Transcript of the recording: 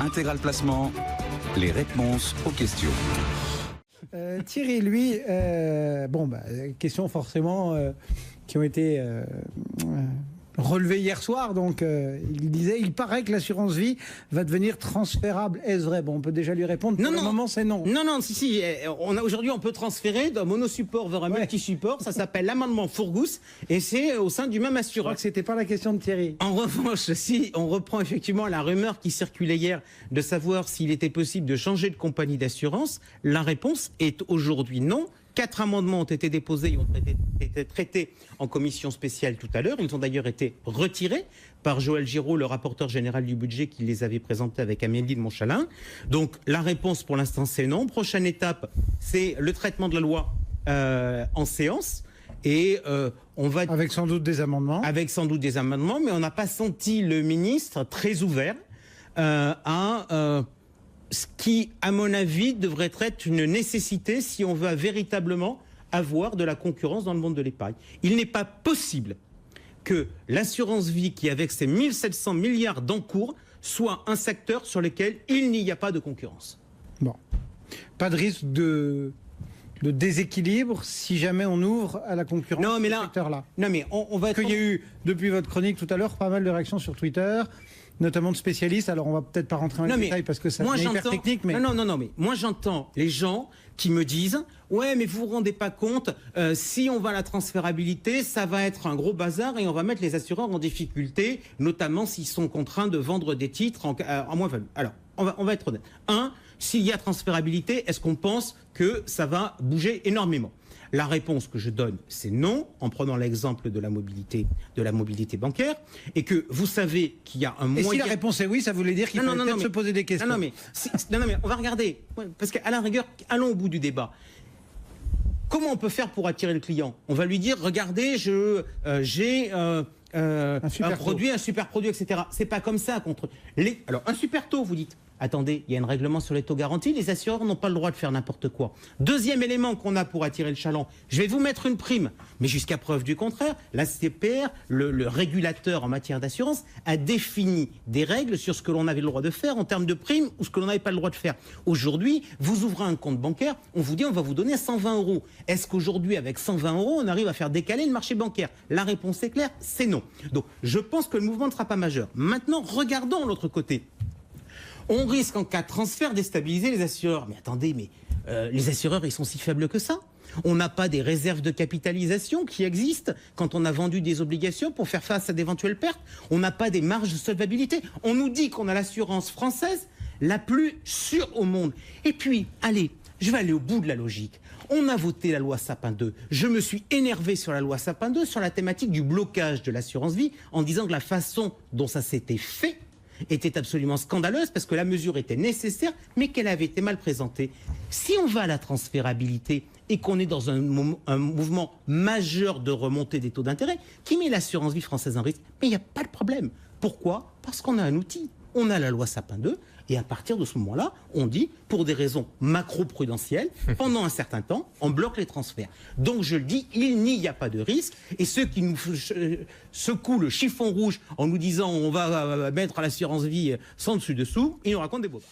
Intégral Placement, les réponses aux questions. Thierry, lui, questions forcément qui ont été relevées hier soir. Donc, il disait, il paraît que l'assurance vie va devenir transférable. Est-ce vrai? Bon, on peut déjà lui répondre. Pour le moment, c'est non. Non, si. Aujourd'hui, on peut transférer d'un monosupport vers un multisupport. Ça s'appelle l'amendement Fourgousse et c'est au sein du même assureur. Je crois que c'était pas la question de Thierry. En revanche, si on reprend effectivement la rumeur qui circulait hier de savoir s'il était possible de changer de compagnie d'assurance, la réponse est aujourd'hui non. 4 amendements ont été déposés et ont été traités en commission spéciale tout à l'heure. Ils ont d'ailleurs été retirés par Joël Giraud, le rapporteur général du budget, qui les avait présentés avec Amélie de Montchalin. Donc la réponse pour l'instant c'est non. Prochaine étape, c'est le traitement de la loi en séance. Et on va... Avec sans doute des amendements. Avec sans doute des amendements, mais on n'a pas senti le ministre très ouvert à... ce qui, à mon avis, devrait être une nécessité si on veut véritablement avoir de la concurrence dans le monde de l'épargne. Il n'est pas possible que l'assurance vie, qui avec ses 1700 milliards d'encours, soit un secteur sur lequel il n'y a pas de concurrence. Bon. Pas de risque de déséquilibre si jamais on ouvre à la concurrence dans ce secteur-là. Non, mais on va être... Parce qu'il y a eu, depuis votre chronique tout à l'heure, pas mal de réactions sur Twitter, notamment de spécialistes. Alors, on va peut-être pas rentrer dans les détails parce que ça devient hyper technique. Mais... Non, mais moi, j'entends les gens qui me disent « Ouais, mais vous vous rendez pas compte, si on va à la transférabilité, ça va être un gros bazar et on va mettre les assureurs en difficulté, notamment s'ils sont contraints de vendre des titres en moins-value. » Alors, on va être honnête. S'il y a transférabilité, est-ce qu'on pense que ça va bouger énormément? La réponse que je donne, c'est non, en prenant l'exemple de la mobilité bancaire, et que vous savez qu'il y a un moyen... Et si la réponse est oui, ça voulait dire qu'il faut peut-être se poser des questions. Non, mais on va regarder, parce qu'à la rigueur, allons au bout du débat. Comment on peut faire pour attirer le client? On va lui dire, regardez, j'ai un super produit, etc. C'est pas comme ça contre les... Alors, un super taux, vous dites. Attendez, il y a un règlement sur les taux garantis, les assureurs n'ont pas le droit de faire n'importe quoi. Deuxième élément qu'on a pour attirer le chaland, je vais vous mettre une prime, mais jusqu'à preuve du contraire, la CPR, le régulateur en matière d'assurance, a défini des règles sur ce que l'on avait le droit de faire en termes de prime ou ce que l'on n'avait pas le droit de faire. Aujourd'hui, vous ouvrez un compte bancaire, on vous dit on va vous donner 120 €. Est-ce qu'aujourd'hui, avec 120 €, on arrive à faire décaler le marché bancaire? La réponse est claire, c'est non. Donc, je pense que le mouvement ne sera pas majeur. Maintenant, regardons l'autre côté. On risque en cas de transfert déstabiliser les assureurs. Mais attendez, les assureurs, ils sont si faibles que ça? On n'a pas des réserves de capitalisation qui existent quand on a vendu des obligations pour faire face à d'éventuelles pertes? On n'a pas des marges de solvabilité? On nous dit qu'on a l'assurance française la plus sûre au monde. Et puis, allez, je vais aller au bout de la logique. On a voté la loi Sapin 2. Je me suis énervé sur la loi Sapin 2 sur la thématique du blocage de l'assurance vie en disant que la façon dont ça s'était fait était absolument scandaleuse parce que la mesure était nécessaire mais qu'elle avait été mal présentée. Si on va à la transférabilité et qu'on est dans un mouvement majeur de remontée des taux d'intérêt qui met l'assurance vie française en risque, mais il n'y a pas de problème. Pourquoi? Parce qu'on a un outil. On a la loi Sapin 2 et à partir de ce moment-là, on dit, pour des raisons macro-prudentielles, pendant un certain temps, on bloque les transferts. Donc je le dis, il n'y a pas de risque et ceux qui nous secouent le chiffon rouge en nous disant on va mettre l'assurance vie sans dessus-dessous, ils nous racontent des bobards.